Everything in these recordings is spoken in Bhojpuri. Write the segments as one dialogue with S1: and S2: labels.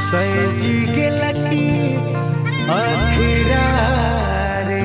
S1: सजी गेलकी अखिरा रे।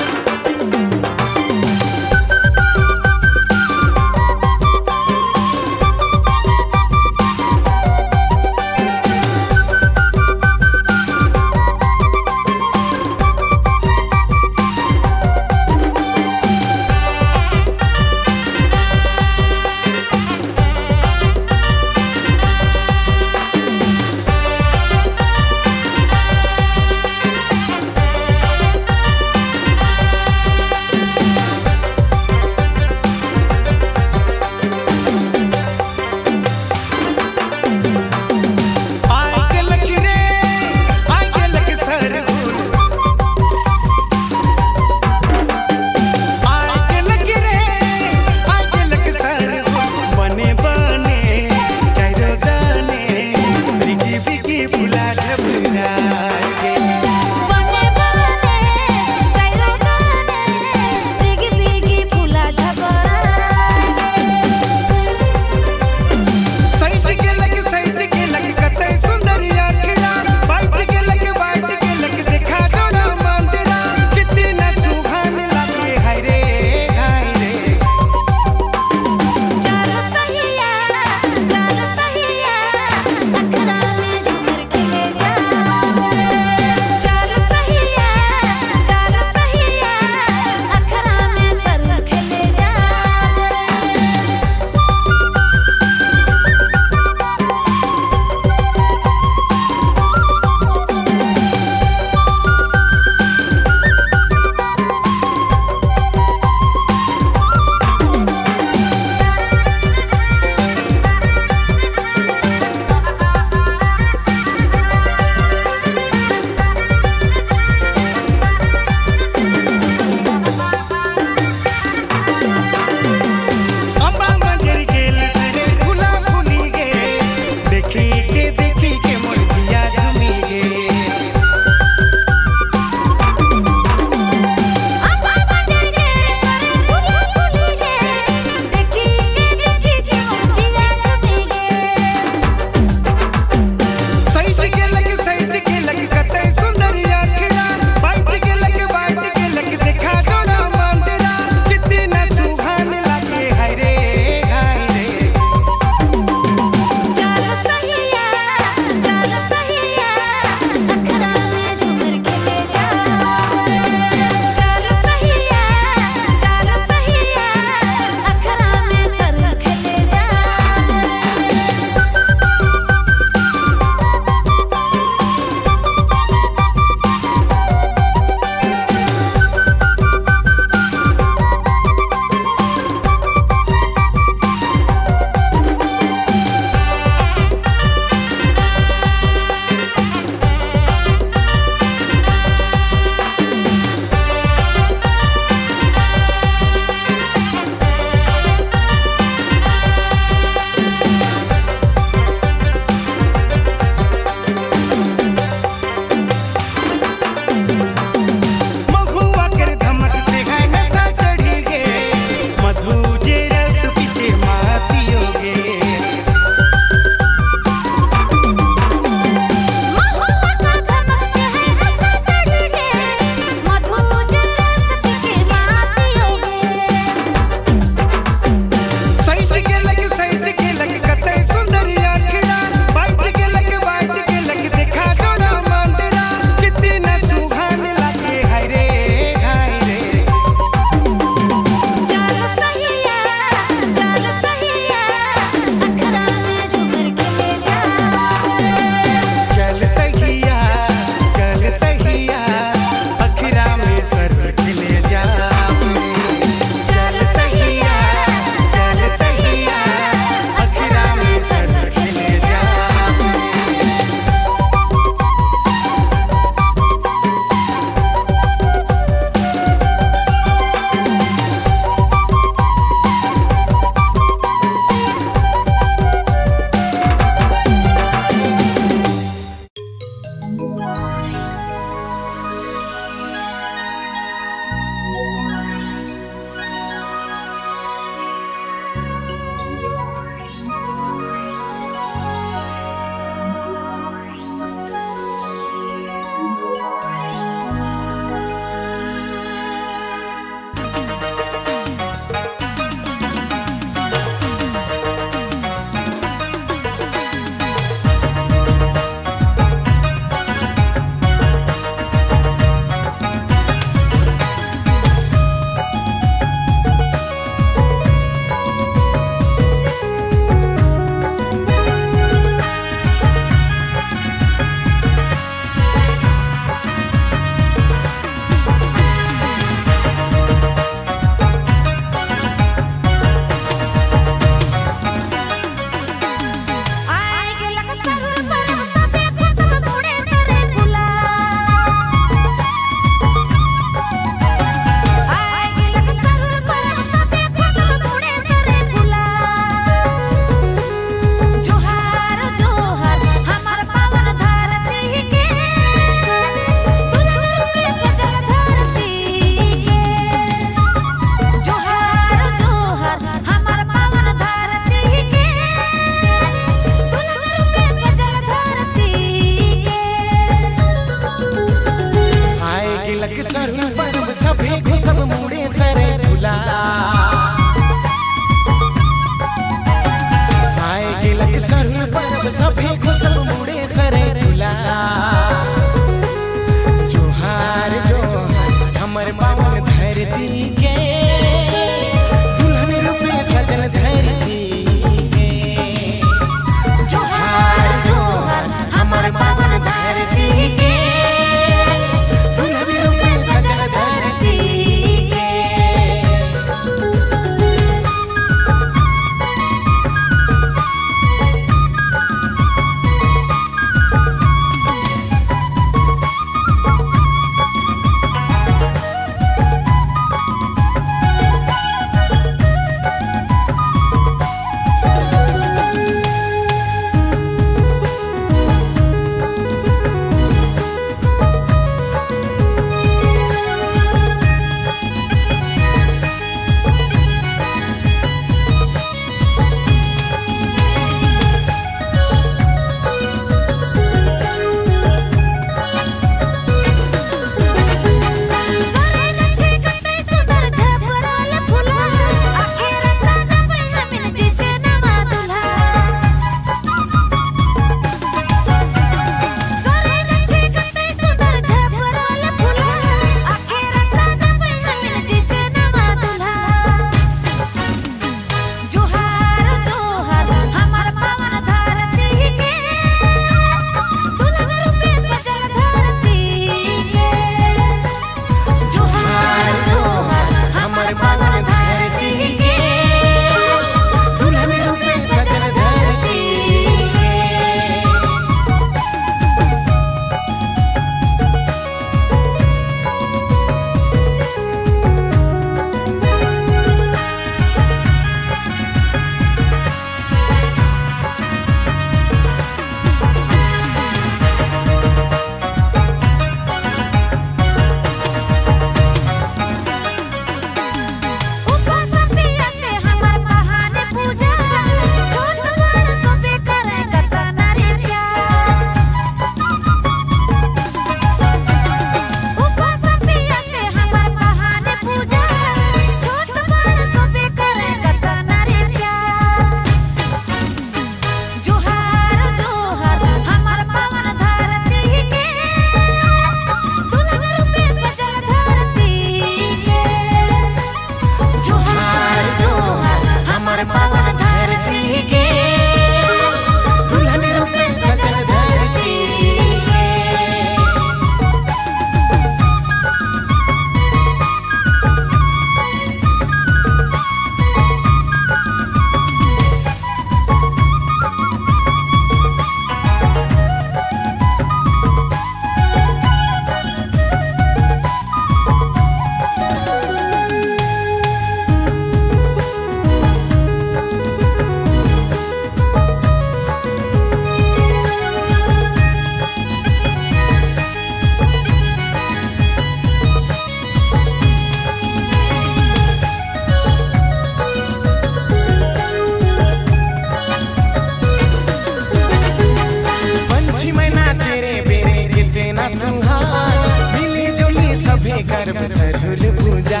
S1: करब सरुल पूजा।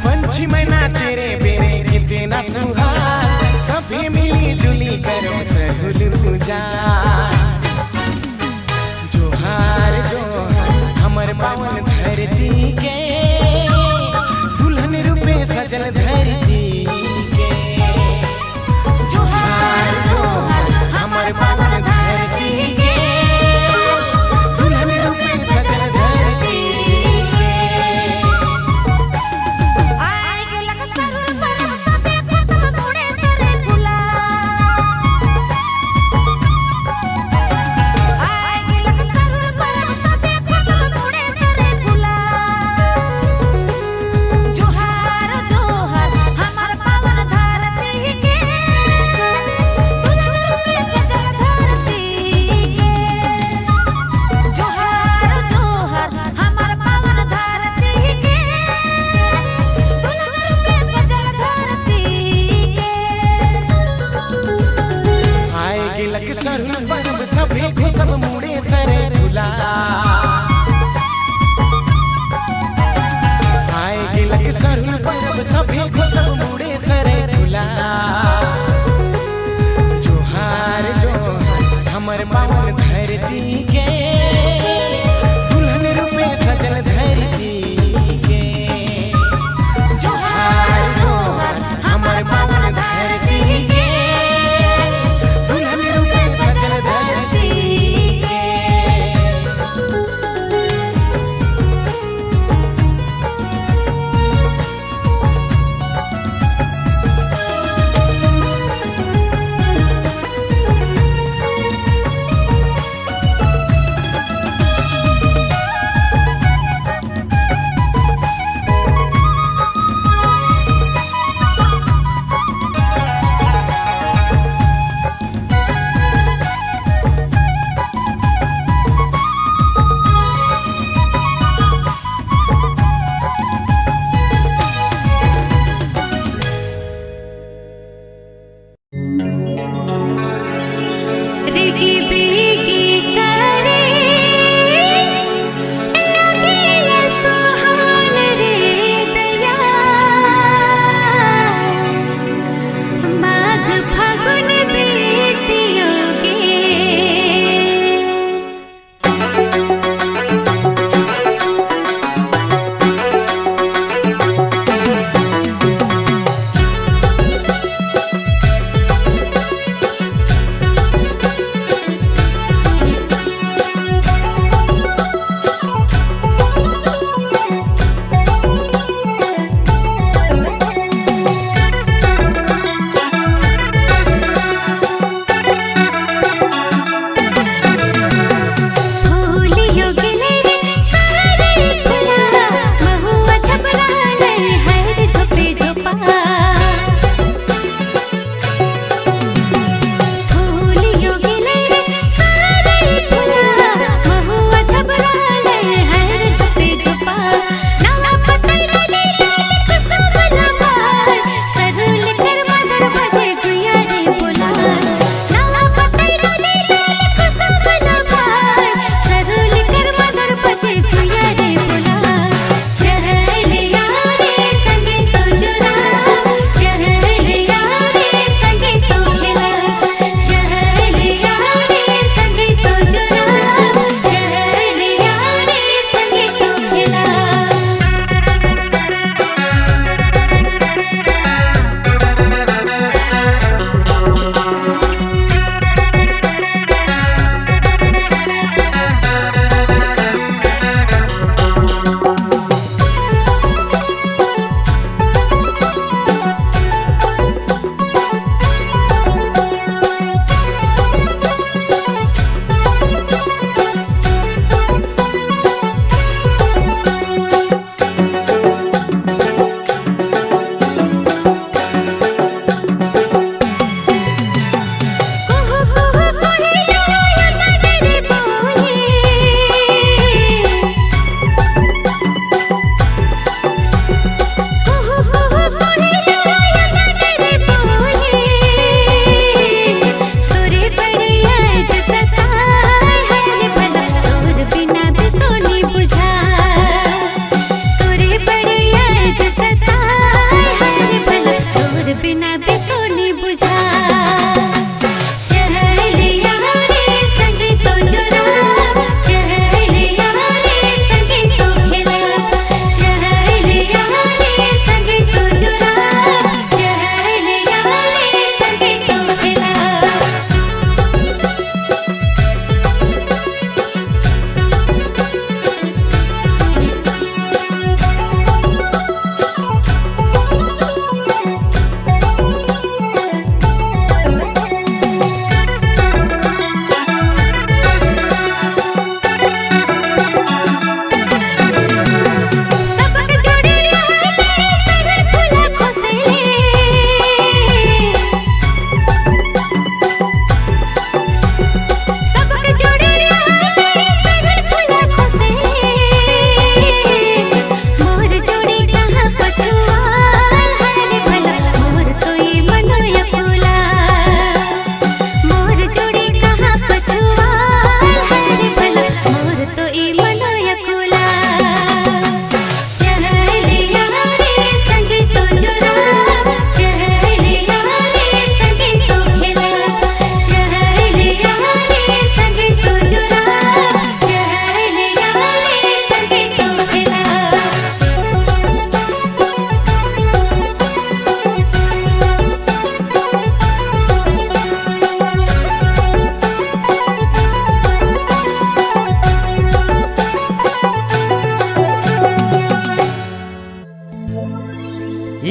S1: पंछी मैना चेरे बेरे कितना सुहाग, सभी मिली जुली करब सरुल पूजा। जोहार जोहार हमर पावन धरती के, दुल्हन रूपे सजल धरती के। जोहार जोहार हमर पावन धरती के, दुल्हन रूपे सजल धरती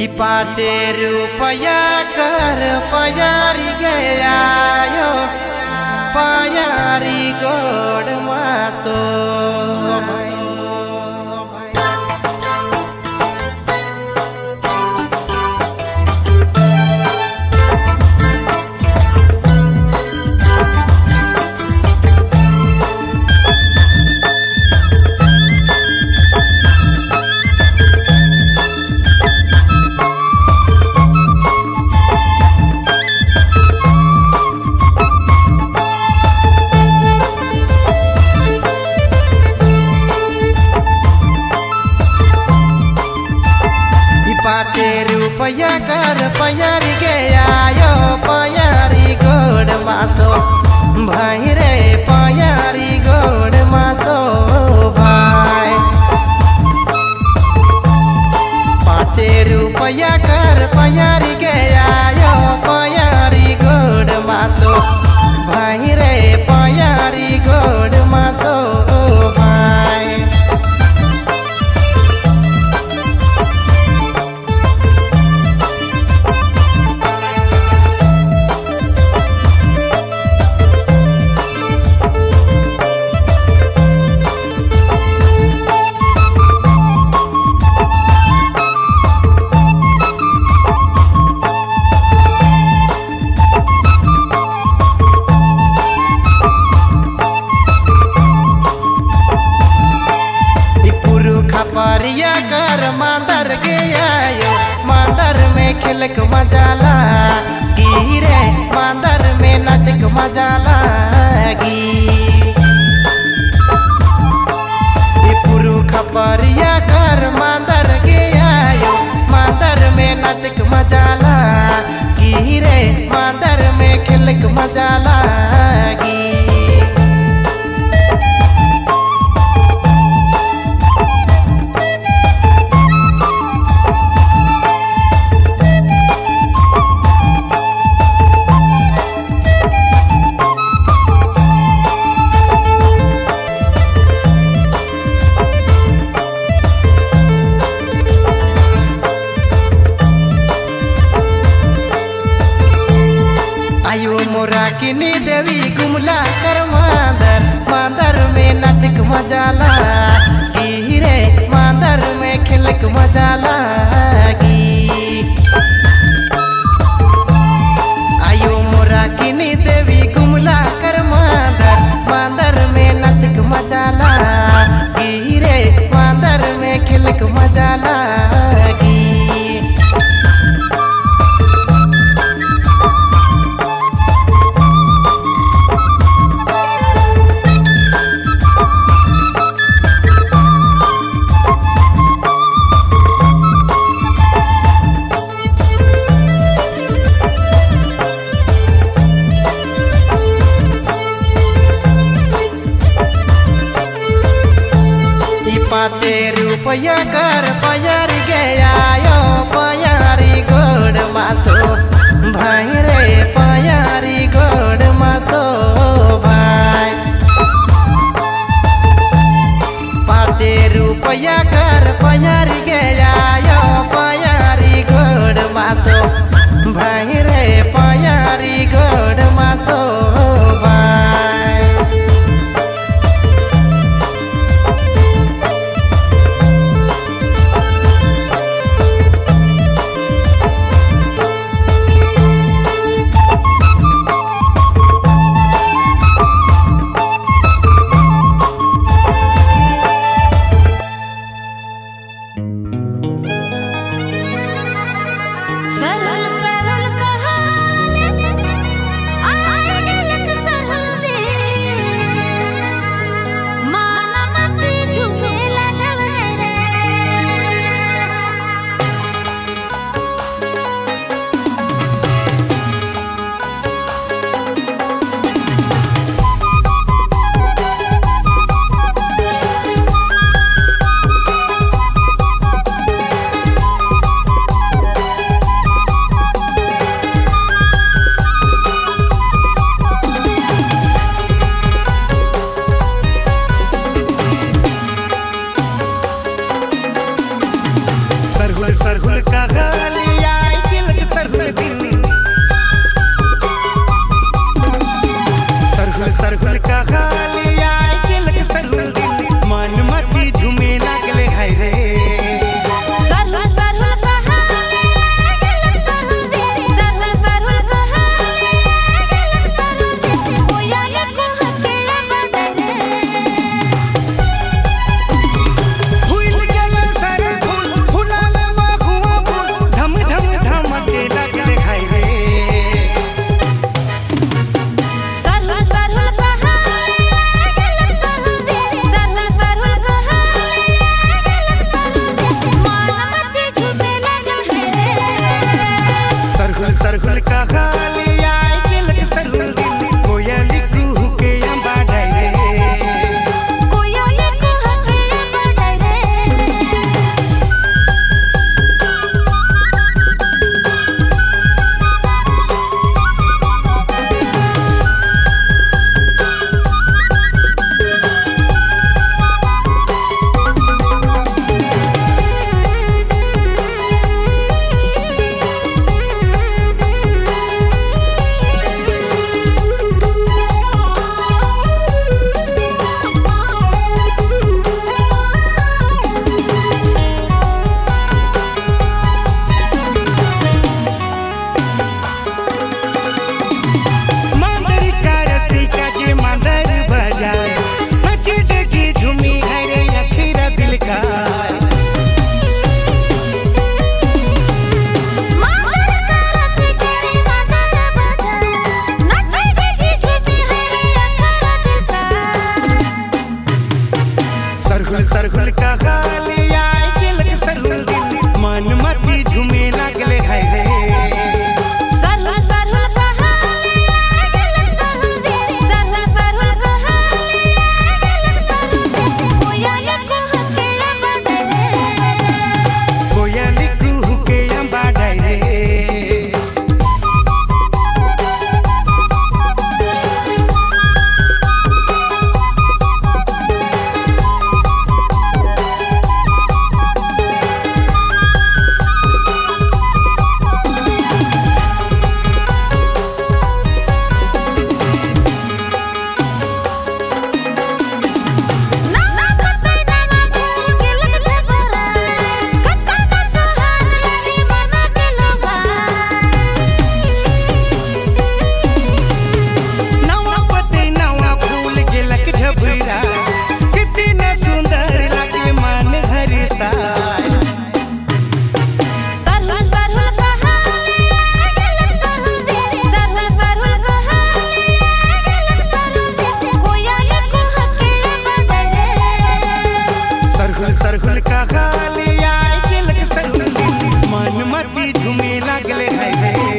S2: पाँचे रुपया कर पयारी गया यो पयारी गोड़ मासो पाँचे रुपया कर पयारी गया यो पयारी गोड़ मासो भाई रे पयारी गोड़ मासो भाई। पाँचे रुपया कर पयारी गया यो पयारी गोड़ मासो भाई रे पयारी गोड़ मासो भाई। परिया कर मांदर गया यो मांदर में खिलक मजाला गिरे मांदर में नचक मजाला गी पुरुख परिया कर मांदर गया यो मांदर में नचक मजाला गिरे मांदर में खिलक मजाला गी। आयो मोरा किनी देवी गुमला कर मांदर मांदर में नचक मजाला गिरे मांदर में खिलक मजाला गी। आयो मोरा किनी देवी गुमला कर मांदर मांदर में नचक मजाला गिरे मांदर में खिलक मजाला गी। पाँचे रुपया कर पयारी गया यो पयारी गोड़ मासो भाई रे पयारी गोड़ मासो भाई। पाँचे रुपया कर पयारी गया यो पयारी गोड़ मासो भाई रे पयारी गोड़ मासो भाई। खाली आई चिलक सरुली मन मती झूमे लागले है रे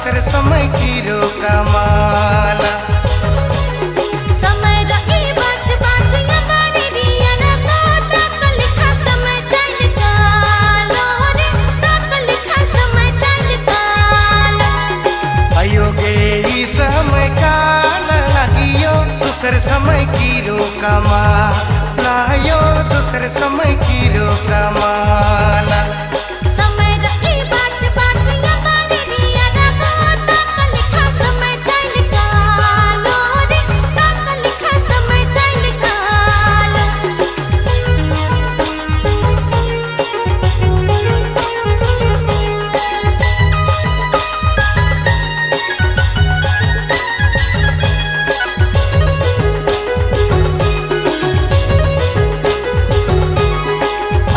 S2: दूसरे समय की रोका माला
S3: समय रही बाच बाच हमारी रिया रखा तक लिखा समय चल कालो रे तक लिखा समय चल कालो
S2: अयोगे ई समय काल लागियो दूसरे समय की रोका माला यो दूसरे समय की रोका माला
S3: समय रही बाच बाच हमारी रिया रखा तक लिखा समय चल कालो रे तक लिखा समय चल कालो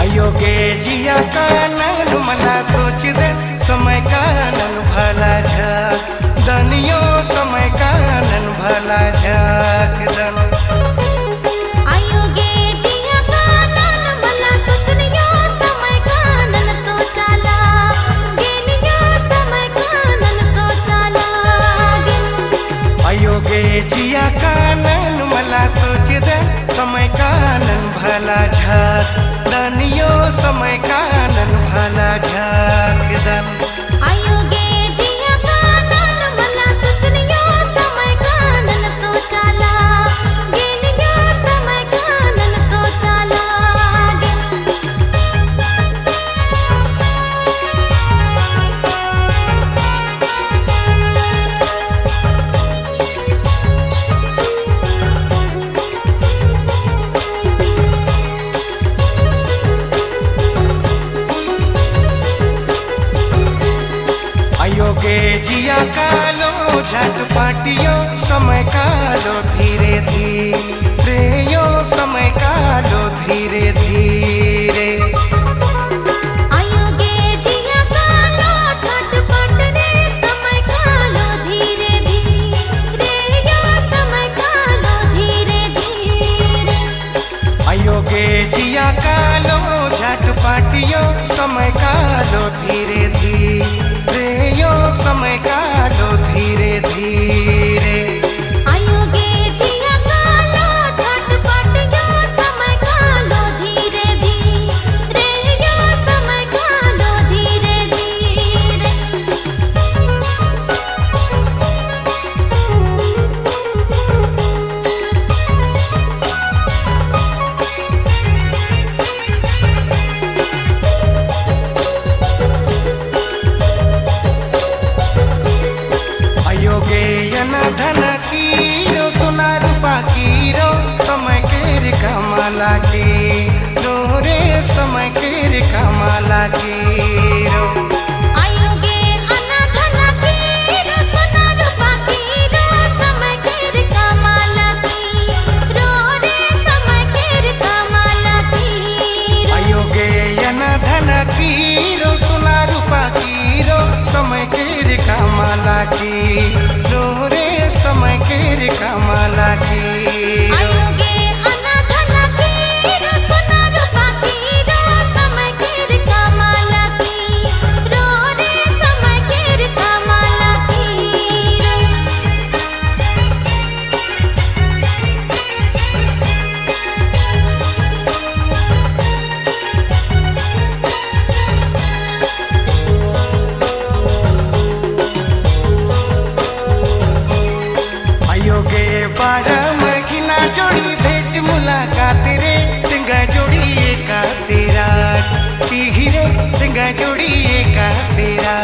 S2: अयोगे जिया कानन मला सोच दे समय कानन भला झक दनियो समय कानन भला झक दन
S3: आयोगे जिया कानन मला सोचनियो समय कानन सोचाला गेनियो समय कानन सोचाला
S2: अयोगे जिया कानन मला सोच दे समय कानन भला झक दनियो समय कानन भला झक दन
S3: आयोगे जिया कानन मला सोचनियो समय कानन सोचाला गेनियो समय कानन सोचाला
S2: अयोगे जिया कालो झट पाटियो समय कालो धीरे धीरे यो समय कालो धीरे धीरे
S3: आयोगे जिया कालो झटपट रे समय कालो धीरे धीरे यो समय कालो धीरे धीरे
S2: अयोगे जिया कालो झट पाटियो समय कालो धीरे धीरे यो समय कालो धीरे धीरे
S3: आयोगे जिया कालो झटपट यो समय कालो धीरे धीरे यो समय कालो धीरे धीरे
S2: अयोगे यन धन कीरो सोना रूपा कीरो समय के कमाला कीरो रे समय के कमाला कीरो
S3: आयोगे अनाथन कीरो सोना रूपा कीरो समय केर कमाला कीरो रे समय केर कमाला कीरो
S2: अयोगे यन धन कीरो सोना रूपा कीरो समय के कमाला कीरो रे समय के कमाला कीरो
S3: आयोगे अनाथन कीरो सोना रूपा कीरो समय केर कमाला कीरो रे समय केर कमाला कीरो
S2: अयोगे 12 महीना जोड़ी भेट मुलाकात रे तिंगा जोड़ी एका सेरा रे तिंगा जोड़ी एका सेरा